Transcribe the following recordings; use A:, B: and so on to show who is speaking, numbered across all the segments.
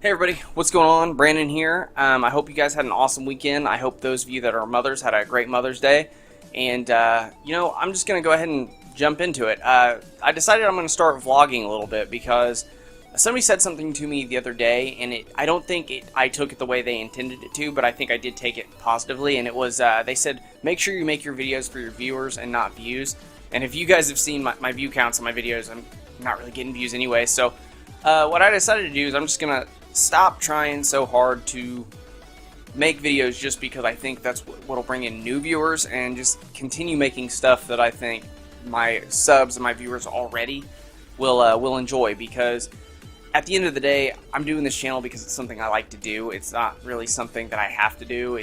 A: Hey everybody, what's going on? Brandon here. I hope you guys had an awesome weekend. I hope those of you that are mothers had a great Mother's Day. And, I'm just going to go ahead and jump into it. I decided I'm going to start vlogging a little bit because somebody said something to me the other day, and I don't think I took it the way they intended it to, but I think I did take it positively. And it was, they said, make sure you make your videos for your viewers and not views. And if you guys have seen my view counts on my videos, I'm not really getting views anyway. So what I decided to do is I'm just going to stop trying so hard to make videos just because I think that's what'll bring in new viewers, and just continue making stuff that I think my subs and my viewers already will enjoy. Because at the end of the day, I'm doing this channel because it's something I like to do. It's not really something that I have to do.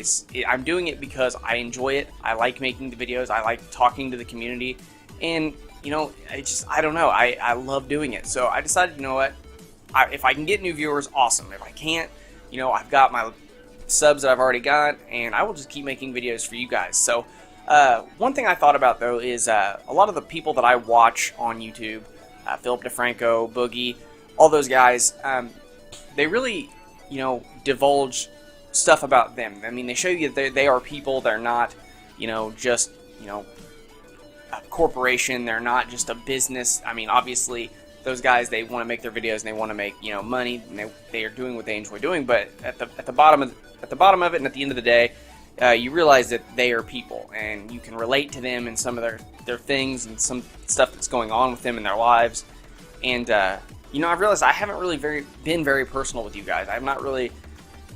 A: I'm doing it because I enjoy it. I like making the videos. I like talking to the community, and I don't know. I love doing it. So I decided, you know what? If I can get new viewers, awesome. If I can't, I've got my subs that I've already got, and I will just keep making videos for you guys. So one thing I thought about, though, is a lot of the people that I watch on YouTube, Philip DeFranco, Boogie, all those guys, they really, divulge stuff about them. I mean, they show you that they are people. They're not, just, a corporation. They're not just a business. I mean, obviously, those guys, they want to make their videos and they want to make money, and they are doing what they enjoy doing. But at the bottom of it, and at the end of the day, you realize that they are people, and you can relate to them and some of their things and some stuff that's going on with them in their lives. And I've realized I haven't really been very personal with you guys. I've not really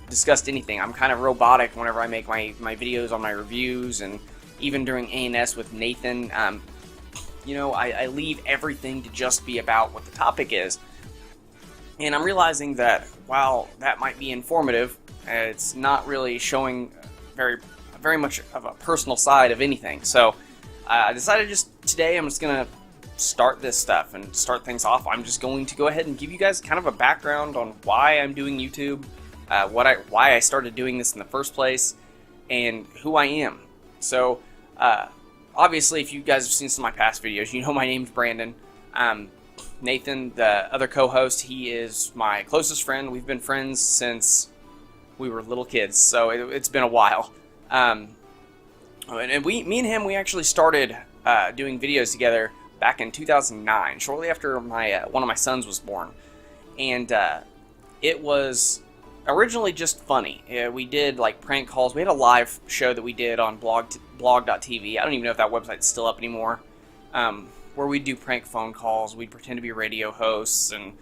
A: discussed anything. I'm kind of robotic whenever I make my videos on my reviews, and even during A&S with Nathan. I leave everything to just be about what the topic is. And I'm realizing that while that might be informative, it's not really showing very much of a personal side of anything. So I decided today I'm just going to start this stuff and start things off. I'm just going to go ahead and give you guys kind of a background on why I'm doing YouTube, why I started doing this in the first place, and who I am. So, obviously, if you guys have seen some of my past videos, you know my name's Brandon. Nathan, the other co-host, he is my closest friend. We've been friends since we were little kids, so it's been a while. And me and him, we actually started doing videos together back in 2009, shortly after one of my sons was born. And it was originally just funny. We did like prank calls. We had a live show that we did on blog.tv. I don't even know if that website's still up anymore. Where we'd do prank phone calls. We'd pretend to be radio hosts, and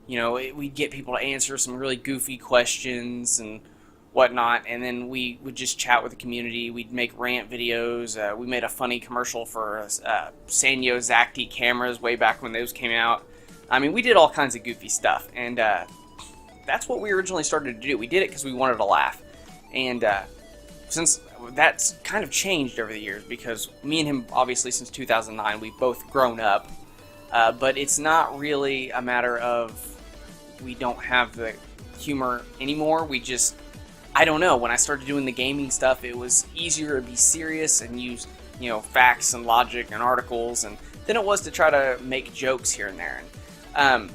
A: we'd get people to answer some really goofy questions and whatnot. And then we would just chat with the community. We'd make rant videos. We made a funny commercial for Sanyo Zacti cameras way back when those came out. I mean, we did all kinds of goofy stuff, and that's what we originally started to do. We did it because we wanted to laugh. And since that's kind of changed over the years, because me and him, obviously, since 2009, we've both grown up. But it's not really a matter of we don't have the humor anymore. I don't know. When I started doing the gaming stuff, it was easier to be serious and use, facts and logic and articles, and than it was to try to make jokes here and there. And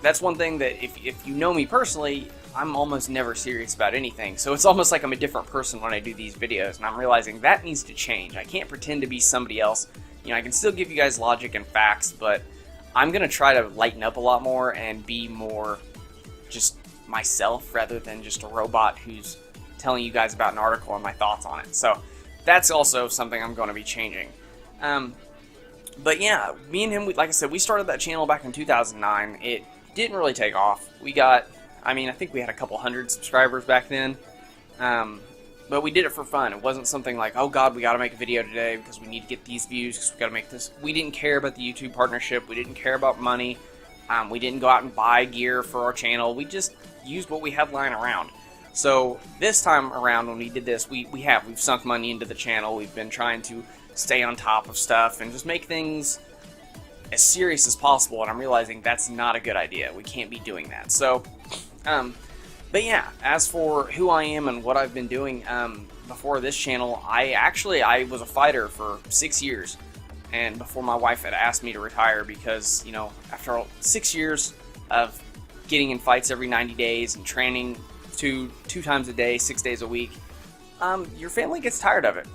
A: that's one thing that if you know me personally, I'm almost never serious about anything. So it's almost like I'm a different person when I do these videos, and I'm realizing that needs to change. I can't pretend to be somebody else. I can still give you guys logic and facts, but I'm going to try to lighten up a lot more and be more just myself rather than just a robot who's telling you guys about an article and my thoughts on it. So that's also something I'm going to be changing. But yeah, me and him, like I said, we started that channel back in 2009. It didn't really take off. I think we had a couple hundred subscribers back then. But we did it for fun. It wasn't something like, oh God, we got to make a video today because we need to get these views because we got to make this. We didn't care about the YouTube partnership. We didn't care about money. We didn't go out and buy gear for our channel. We just used what we had lying around. So this time around when we did this, we've sunk money into the channel. We've been trying to stay on top of stuff and just make things as serious as possible, and I'm realizing that's not a good idea. We can't be doing that. So, but yeah, as for who I am and what I've been doing before this channel, I was a fighter for 6 years, and before my wife had asked me to retire because, after 6 years of getting in fights every 90 days and training two times a day, 6 days a week, your family gets tired of it.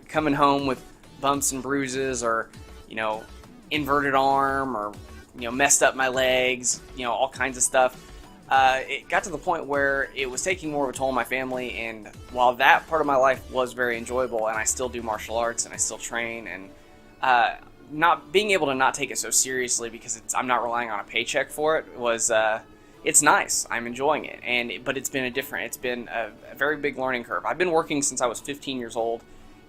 A: Coming home with bumps and bruises, or inverted arm, or messed up my legs, all kinds of stuff. It got to the point where it was taking more of a toll on my family, and while that part of my life was very enjoyable, and I still do martial arts and I still train, and not being able to not take it so seriously because I'm not relying on a paycheck for it was it's nice. I'm enjoying it, but it's been a very big learning curve. I've been working since I was 15 years old,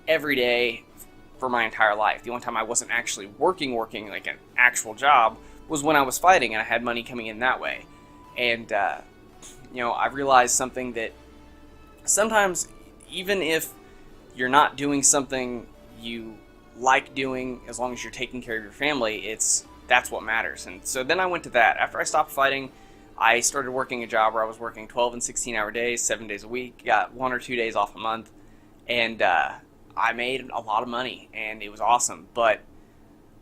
A: every day for my entire life. The only time I wasn't actually working like an actual job was when I was fighting and I had money coming in that way. And I realized something, that sometimes even if you're not doing something you like doing, as long as you're taking care of your family, that's what matters. And so then I went to that. After I stopped fighting, I started working a job where I was working 12 and 16-hour days, 7 days a week, got 1 or 2 days off a month, and I made a lot of money, and it was awesome, but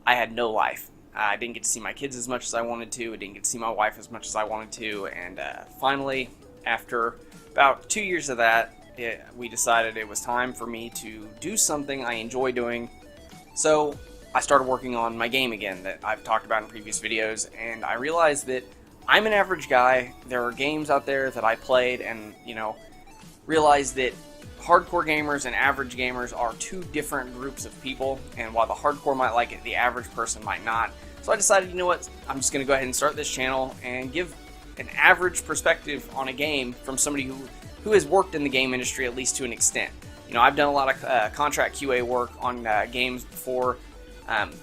A: I had no life. I didn't get to see my kids as much as I wanted to. I didn't get to see my wife as much as I wanted to, and finally, after about 2 years of that, we decided it was time for me to do something I enjoy doing. So I started working on my game again that I've talked about in previous videos, and I realized that I'm an average guy. There are games out there that I played and, realized that hardcore gamers and average gamers are two different groups of people, and while the hardcore might like it, the average person might not. So I decided, you know what, I'm just going to go ahead and start this channel and give an average perspective on a game from somebody who has worked in the game industry, at least to an extent. I've done a lot of contract QA work on games before,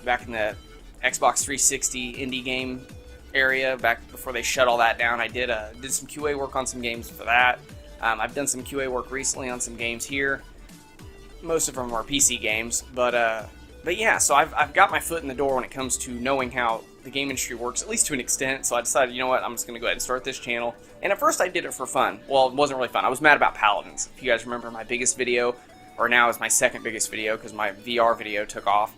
A: back in the Xbox 360 indie game area, back before they shut all that down. I did some QA work on some games for that. I've done some QA work recently on some games here. Most of them are PC games, but yeah. So I've got my foot in the door when it comes to knowing how the game industry works, at least to an extent. So I decided, you know what, I'm just going to go ahead and start this channel. And at first I did it for fun. Well, it wasn't really fun. I was mad about Paladins. If you guys remember my biggest video, or now is my second biggest video because my VR video took off.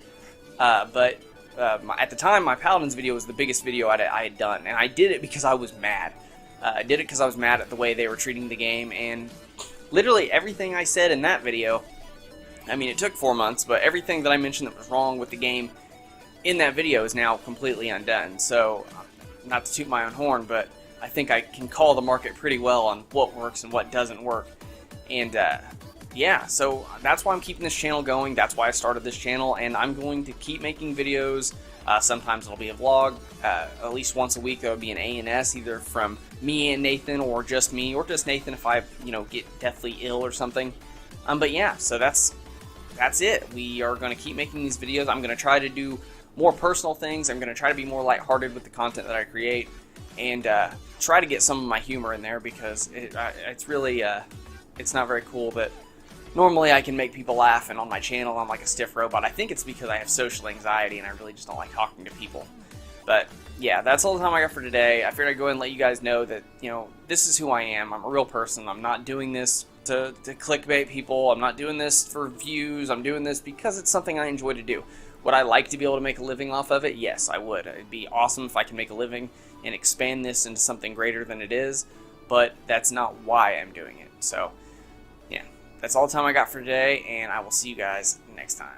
A: But at the time, my Paladins video was the biggest video I had done, and I did it because I was mad. I did it because I was mad at the way they were treating the game, and literally everything I said in that video, I mean, it took 4 months, but everything that I mentioned that was wrong with the game in that video is now completely undone. So, not to toot my own horn, but I think I can call the market pretty well on what works and what doesn't work. And yeah, so that's why I'm keeping this channel going. That's why I started this channel, and I'm going to keep making videos. Sometimes it'll be a vlog. At least once a week there will be an A&S, either from me and Nathan, or just me, or just Nathan if I, get deathly ill or something. But yeah, so that's it. We are going to keep making these videos. I'm going to try to do more personal things. I'm going to try to be more lighthearted with the content that I create, and try to get some of my humor in there, because it's really it's not very cool that normally I can make people laugh, and on my channel I'm like a stiff robot. I think it's because I have social anxiety and I really just don't like talking to people. But yeah, that's all the time I got for today. I figured I'd go ahead and let you guys know that, this is who I am. I'm a real person. I'm not doing this to clickbait people. I'm not doing this for views. I'm doing this because it's something I enjoy to do. Would I like to be able to make a living off of it? Yes, I would. It'd be awesome if I can make a living and expand this into something greater than it is, but that's not why I'm doing it. So yeah, that's all the time I got for today, and I will see you guys next time.